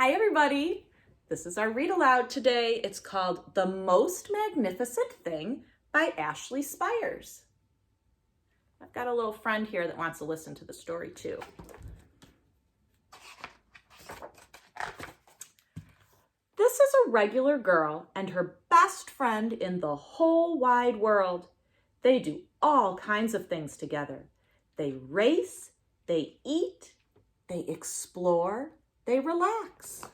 Hi everybody! This is our read aloud today. It's called The Most Magnificent Thing by Ashley Spires. I've got a little friend here that wants to listen to the story too. This is a regular girl and her best friend in the whole wide world. They do all kinds of things together. They race, they eat, they explore, they relax.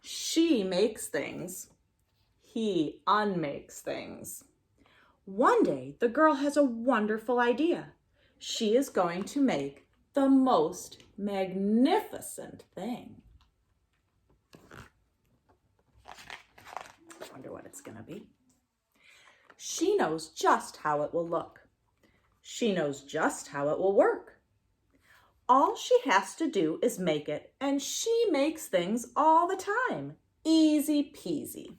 She makes things. He unmakes things. One day, the girl has a wonderful idea. She is going to make the most magnificent thing. I wonder what it's going to be. She knows just how it will look. She knows just how it will work. All she has to do is make it, and she makes things all the time. Easy peasy.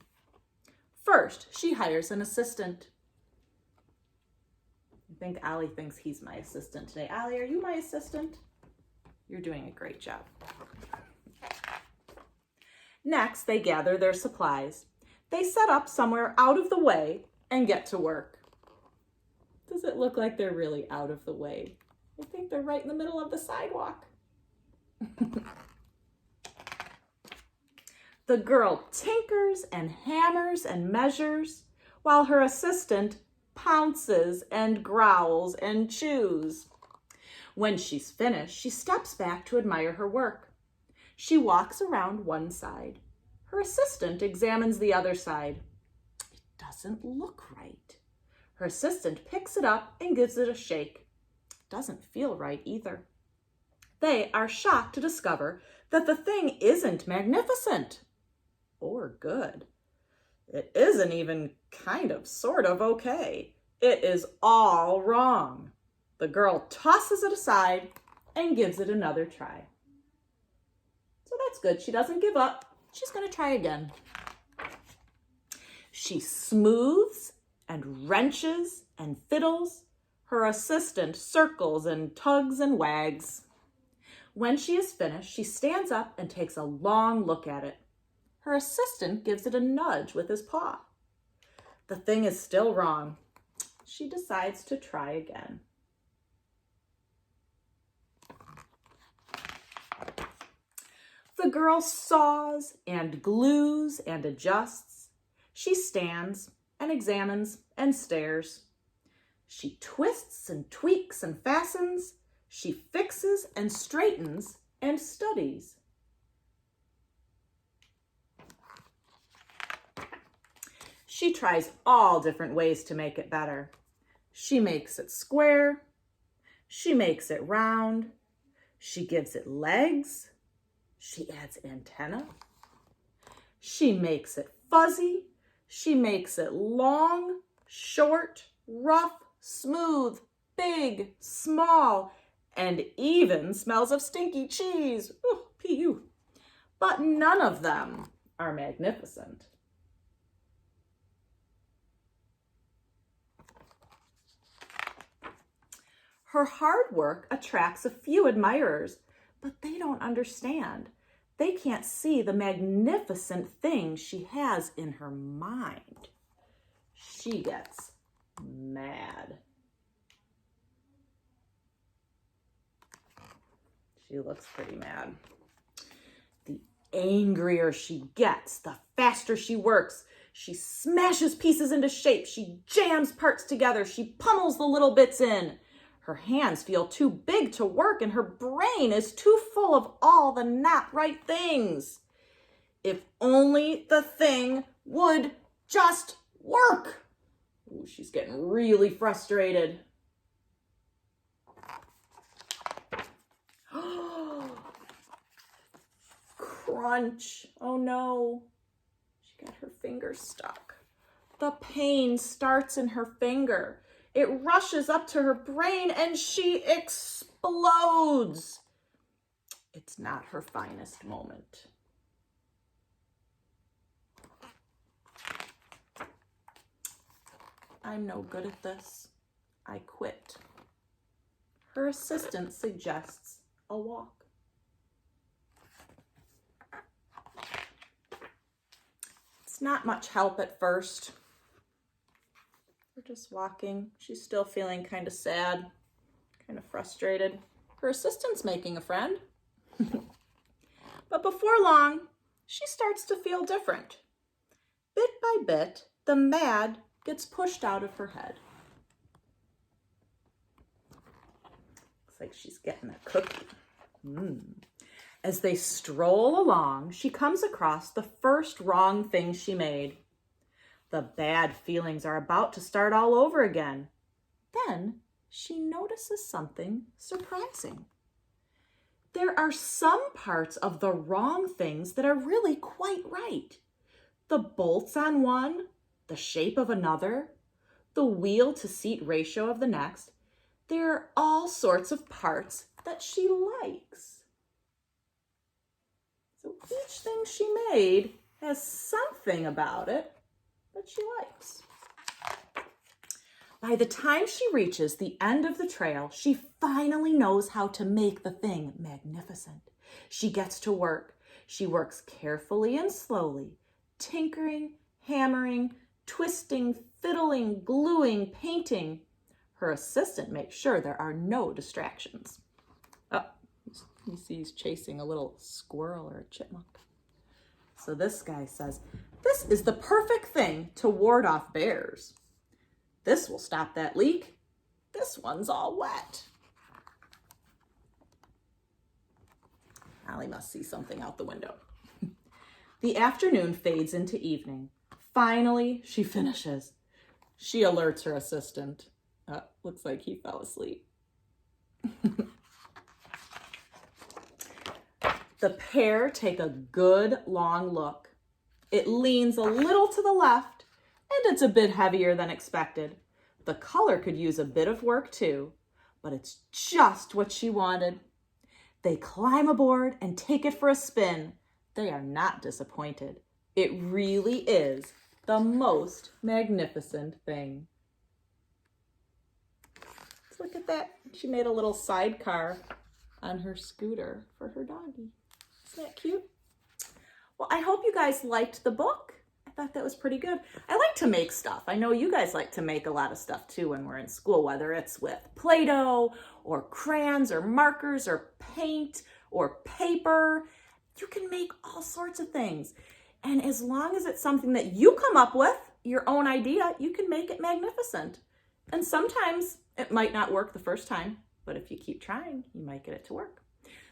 First, she hires an assistant. I think Allie thinks he's my assistant today. Allie, are you my assistant? You're doing a great job. Next, they gather their supplies. They set up somewhere out of the way and get to work. Does it look like they're really out of the way? I think they're right in the middle of the sidewalk. The girl tinkers and hammers and measures while her assistant pounces and growls and chews. When she's finished, she steps back to admire her work. She walks around one side. Her assistant examines the other side. It doesn't look right. Her assistant picks it up and gives it a shake. Doesn't feel right either. They are shocked to discover that the thing isn't magnificent or good. It isn't even kind of sort of okay. It is all wrong. The girl tosses it aside and gives it another try. So that's good. She doesn't give up. She's going to try again. She smooths and wrenches and fiddles. Her assistant circles and tugs and wags. When she is finished, she stands up and takes a long look at it. Her assistant gives it a nudge with his paw. The thing is still wrong. She decides to try again. The girl saws and glues and adjusts. She stands and examines and stares. She twists and tweaks and fastens. She fixes and straightens and studies. She tries all different ways to make it better. She makes it square. She makes it round. She gives it legs. She adds antenna. She makes it fuzzy. She makes it long, short, rough, smooth, big, small, and even smells of stinky cheese. Ooh, P.U. But none of them are magnificent. Her hard work attracts a few admirers, but they don't understand. They can't see the magnificent thing she has in her mind. She gets mad. She looks pretty mad. The angrier she gets, the faster she works. She smashes pieces into shape. She jams parts together. She pummels the little bits in. Her hands feel too big to work, and her brain is too full of all the not right things. If only the thing would just work. Ooh, she's getting really frustrated. Crunch. Oh no. She got her finger stuck. The pain starts in her finger. It rushes up to her brain and she explodes. It's not her finest moment. I'm no good at this. I quit. Her assistant suggests a walk. It's not much help at first. We're just walking. She's still feeling kind of sad, kind of frustrated. Her assistant's making a friend. But before long, she starts to feel different. Bit by bit, the mad gets pushed out of her head. Looks like she's getting a cookie. As they stroll along, she comes across the first wrong thing she made. The bad feelings are about to start all over again. Then she notices something surprising. There are some parts of the wrong things that are really quite right. The bolts on one, the shape of another, the wheel to seat ratio of the next. There are all sorts of parts that she likes. So each thing she made has something about it that she likes. By the time she reaches the end of the trail, she finally knows how to make the thing magnificent. She gets to work. She works carefully and slowly, tinkering, hammering, twisting, fiddling, gluing, painting. Her assistant makes sure there are no distractions. Oh, you see he's chasing a little squirrel or a chipmunk. So this guy says, "This is the perfect thing to ward off bears. This will stop that leak. This one's all wet." Allie must see something out the window. The afternoon fades into evening. Finally, she finishes. She alerts her assistant. Looks like he fell asleep. The pair take a good long look. It leans a little to the left, and it's a bit heavier than expected. The color could use a bit of work too, but it's just what she wanted. They climb aboard and take it for a spin. They are not disappointed. It really is the most magnificent thing. Let's look at that. She made a little sidecar on her scooter for her doggie. Isn't that cute? Well, I hope you guys liked the book. I thought that was pretty good. I like to make stuff. I know you guys like to make a lot of stuff too when we're in school, whether it's with Play-Doh or crayons or markers or paint or paper. You can make all sorts of things. And as long as it's something that you come up with, your own idea, you can make it magnificent. And sometimes it might not work the first time, but if you keep trying, you might get it to work.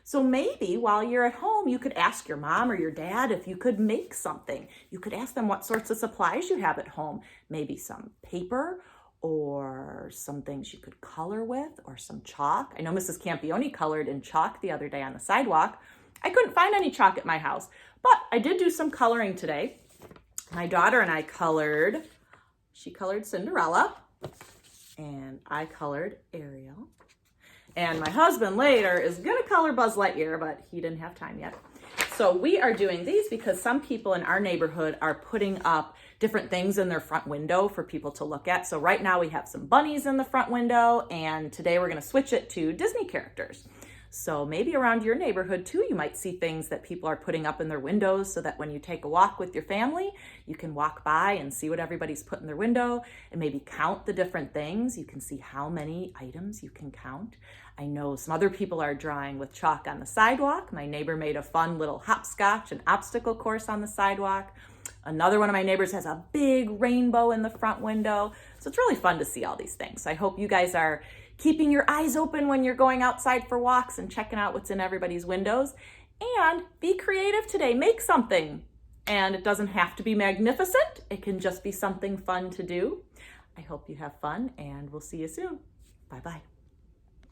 So maybe while you're at home, you could ask your mom or your dad if you could make something. You could ask them what sorts of supplies you have at home. Maybe some paper or some things you could color with or some chalk. I know Mrs. Campione colored in chalk the other day on the sidewalk. I couldn't find any chalk at my house, but I did do some coloring today. My daughter and I colored. She colored Cinderella and I colored Ariel. And my husband later is gonna color Buzz Lightyear, but he didn't have time yet. So we are doing these because some people in our neighborhood are putting up different things in their front window for people to look at. So right now we have some bunnies in the front window, and today we're gonna switch it to Disney characters. So maybe around your neighborhood too, you might see things that people are putting up in their windows so that when you take a walk with your family, you can walk by and see what everybody's put in their window and maybe count the different things. You can see how many items you can count. I know some other people are drawing with chalk on the sidewalk. My neighbor made a fun little hopscotch and obstacle course on the sidewalk. Another one of my neighbors has a big rainbow in the front window. So it's really fun to see all these things. So I hope you guys are keeping your eyes open when you're going outside for walks and checking out what's in everybody's windows. And be creative today. Make something. And it doesn't have to be magnificent. It can just be something fun to do. I hope you have fun, and we'll see you soon. Bye-bye.